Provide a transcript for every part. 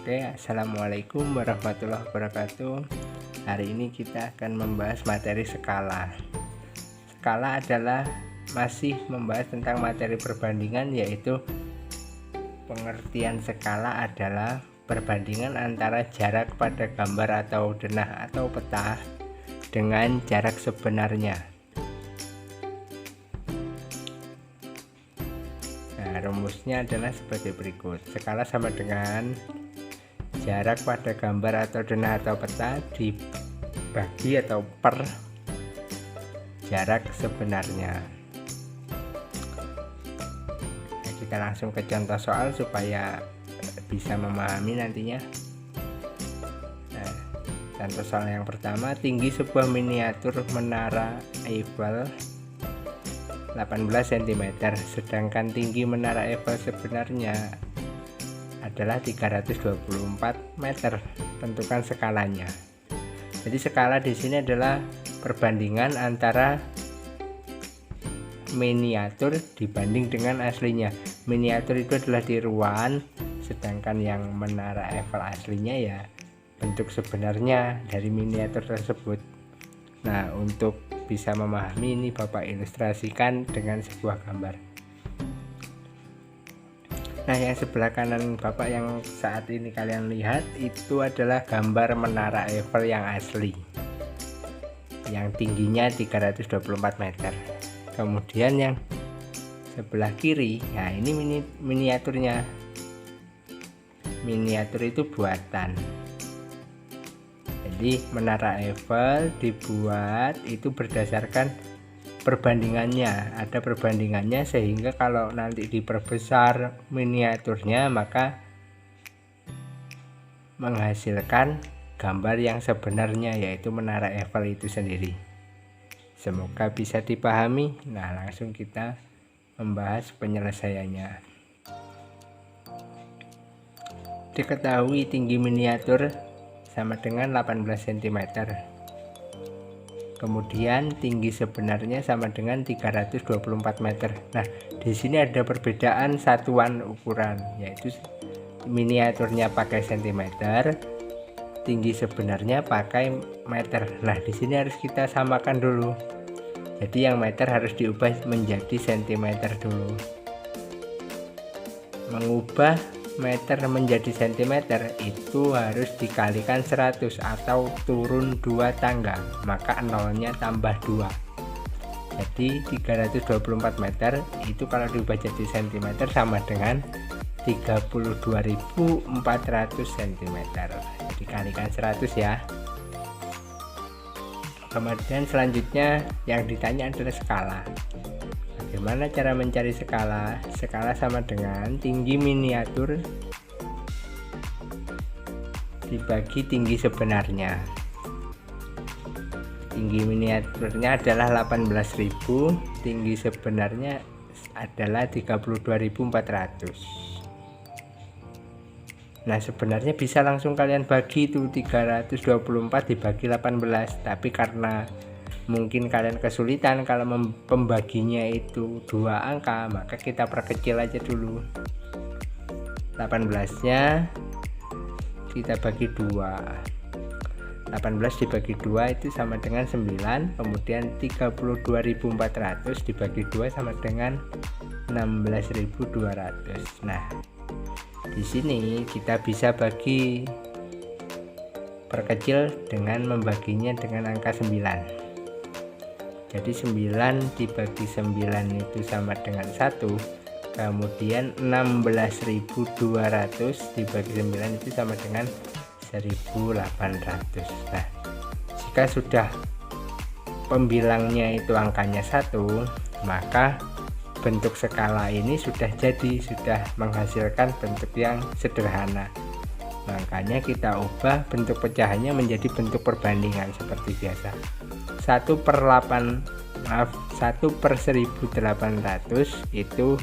Oke, assalamualaikum warahmatullahi wabarakatuh. Hari ini kita akan membahas materi skala. Skala adalah masih membahas tentang materi perbandingan, yaitu pengertian skala adalah perbandingan antara jarak pada gambar atau denah atau peta dengan jarak sebenarnya. Nah, rumusnya adalah sebagai berikut. Skala sama dengan jarak pada gambar atau denah atau peta dibagi atau per jarak sebenarnya. Nah, kita langsung ke contoh soal supaya bisa memahami nantinya. Nah, contoh soal yang pertama, tinggi sebuah miniatur menara Eiffel 18 cm, sedangkan tinggi menara Eiffel sebenarnya adalah 324 meter. Tentukan skalanya. Jadi skala di sini adalah perbandingan antara miniatur dibanding dengan aslinya. Miniatur itu adalah tiruan, sedangkan yang menara Eiffel aslinya ya bentuk sebenarnya dari miniatur tersebut. Nah, untuk bisa memahami ini Bapak ilustrasikan dengan sebuah gambar. Nah, yang sebelah kanan Bapak yang saat ini kalian lihat itu adalah gambar menara Eiffel yang asli, yang tingginya 324 meter. Kemudian yang sebelah kiri, nah ini miniaturnya. Miniatur itu buatan. Jadi menara Eiffel dibuat itu berdasarkan perbandingannya, ada perbandingannya, sehingga kalau nanti diperbesar miniaturnya maka menghasilkan gambar yang sebenarnya, yaitu menara Eiffel itu sendiri. Semoga bisa dipahami. Nah, langsung kita membahas penyelesaiannya. Diketahui tinggi miniatur sama dengan 18 cm. Kemudian tinggi sebenarnya sama dengan 324 meter. Nah, di sini ada perbedaan satuan ukuran, yaitu miniaturnya pakai cm, tinggi sebenarnya pakai meter. Nah, di sini harus kita samakan dulu. Jadi yang meter harus diubah menjadi cm dulu. Mengubah meter menjadi cm itu harus dikalikan 100 atau turun 2 tangga, maka nolnya tambah 2. Jadi 324 meter itu kalau diubah jadi cm sama dengan 32.400 cm. Dikalikan 100 ya. Kemudian selanjutnya yang ditanya adalah skala. Bagaimana cara mencari skala? Skala sama dengan tinggi miniatur dibagi tinggi sebenarnya. Tinggi miniaturnya adalah 18.000, tinggi sebenarnya adalah 32.400. Nah, sebenarnya bisa langsung kalian bagi itu 324 dibagi 18, tapi karena mungkin kalian kesulitan kalau pembaginya itu 2 angka, maka kita perkecil aja dulu. 18-nya kita bagi 2. 18 dibagi 2 itu sama dengan 9, kemudian 32.400 dibagi 2 sama dengan 16.200. Nah, di sini kita bisa bagi perkecil dengan membaginya dengan angka 9. Jadi 9 dibagi 9 itu sama dengan 1. Kemudian 16.200 dibagi 9 itu sama dengan 1.800. Nah, jika sudah pembilangnya itu angkanya 1, maka bentuk skala ini sudah jadi, sudah menghasilkan bentuk yang sederhana. Makanya kita ubah bentuk pecahannya menjadi bentuk perbandingan seperti biasa. 1/1800 itu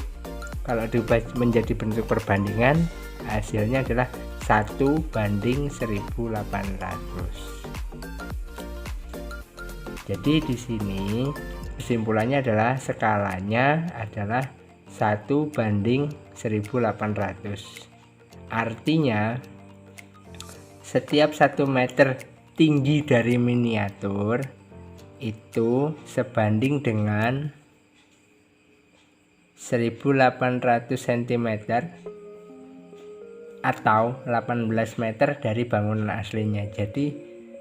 kalau diubah menjadi bentuk perbandingan, hasilnya adalah 1/1800. Jadi di sini kesimpulannya adalah skalanya adalah 1/1800. Artinya setiap 1 meter tinggi dari miniatur itu sebanding dengan 1800 cm atau 18 meter dari bangunan aslinya. Jadi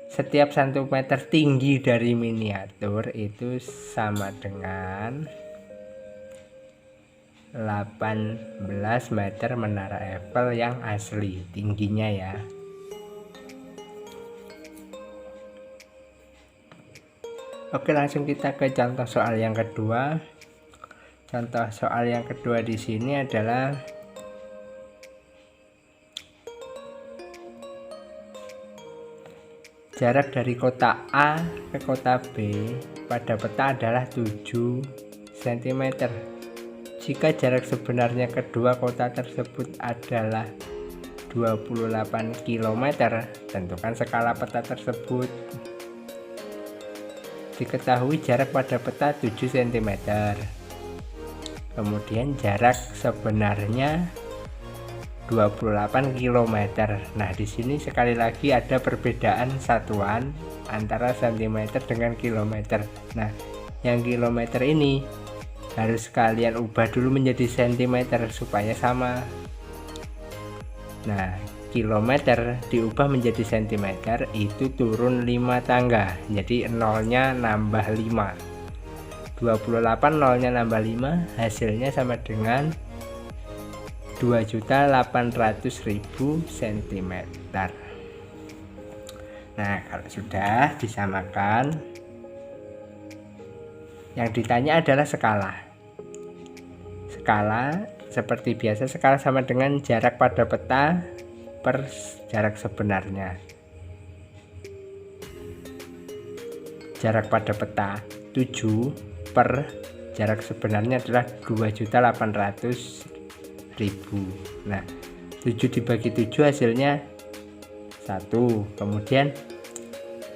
setiap 1 meter tinggi dari miniatur itu sama dengan 18 meter menara Eiffel yang asli tingginya ya. Oke, langsung kita ke contoh soal yang kedua. Contoh soal yang kedua di sini adalah jarak dari kota A ke kota B pada peta adalah 7 cm. Jika jarak sebenarnya kedua kota tersebut adalah 28 km, tentukan skala peta tersebut. Diketahui jarak pada peta 7 cm. Kemudian jarak sebenarnya 28 km. Nah, di sini sekali lagi ada perbedaan satuan antara cm dengan kilometer. Nah, yang kilometer ini harus kalian ubah dulu menjadi cm supaya sama. Nah, kilometer diubah menjadi cm itu turun 5 tangga, jadi nolnya nambah 5. 28 nolnya nambah 5, hasilnya sama dengan 2.800.000 cm. Nah, kalau sudah disamakan, yang ditanya adalah skala. Skala seperti biasa, skala sama dengan jarak pada peta per jarak sebenarnya. Jarak pada peta 7 per jarak sebenarnya adalah 2.800.000. Nah, 7 dibagi 7 hasilnya 1. Kemudian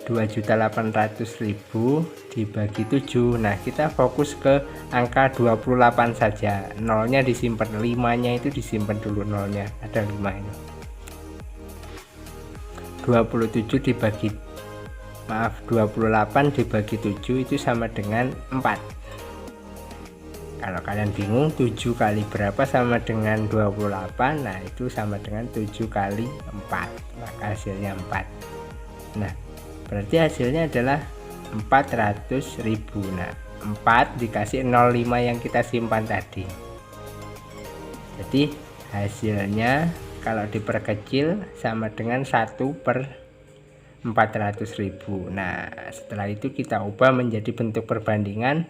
2.800.000 dibagi 7. Nah, kita fokus ke angka 28 saja. Nolnya disimpan, 5-nya itu disimpan dulu, nolnya ada 5 ini. 28 dibagi 7 itu sama dengan 4. Kalau kalian bingung 7 kali berapa sama dengan 28, nah itu sama dengan 7 kali 4, maka hasilnya 4. Nah, berarti hasilnya adalah 400.000. Nah, 4 dikasih 05 yang kita simpan tadi. Jadi hasilnya kalau diperkecil sama dengan 1 per 400.000. Nah, setelah itu kita ubah menjadi bentuk perbandingan.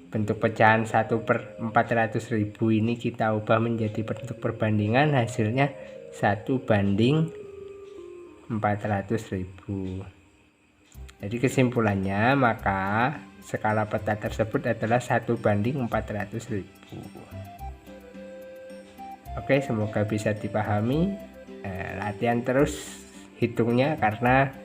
Bentuk pecahan 1 per 400.000 ini kita ubah menjadi bentuk perbandingan, hasilnya 1 banding 400.000. Jadi kesimpulannya, maka skala peta tersebut adalah 1 banding 400.000. Oke, semoga bisa dipahami. Latihan terus hitungnya, karena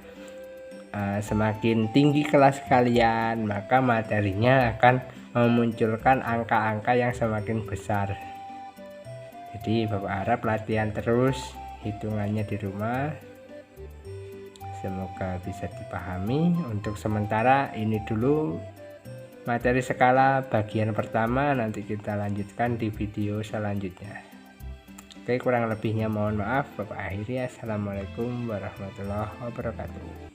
semakin tinggi kelas kalian maka materinya akan memunculkan angka-angka yang semakin besar. Jadi Bapak harap latihan terus hitungannya di rumah, semoga bisa dipahami. Untuk sementara ini dulu materi skala bagian pertama, nanti kita lanjutkan di video selanjutnya. Oke, kurang lebihnya mohon maaf. Bapak akhiri, assalamualaikum warahmatullahi wabarakatuh.